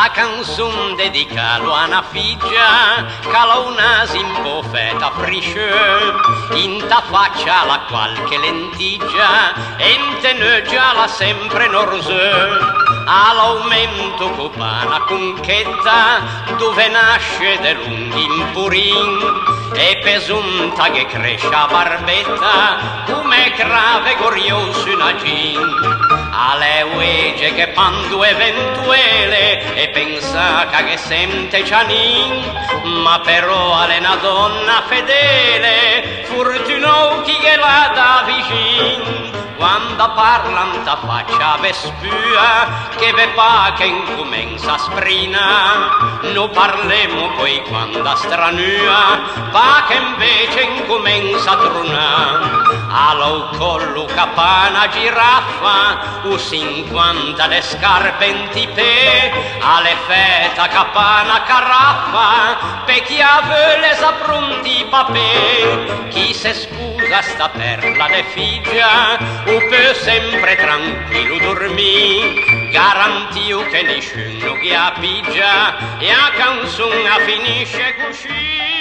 A canzun dedicalo a una figlia che la una simpofeta frisce, in ta faccia la qualche lentiggia e in teneggia la sempre norse. All'aumento copana conchetta dove nasce de lunghi impurin e pesunta che cresce a barbetta come crave gorioso una gin. Alle uege che pandu eventuele e pensa che sente cianin, ma però alle una donna fedele fortunò chi che la da vicin. Quando parlan ta faccia vespua che ve pa che incomenza sprina, no parlemo poi quando stranua pa che invece incomenza truna. Allo collo capana giraffa u 50 le scarpe in tipè, alle feta capana caraffa pe chi avele sa pronti papè. Chi se scusa sta perla de figlia u peut sempre tranquillo dormì, garantiu che nessuno che appigia e a canzone finisce così.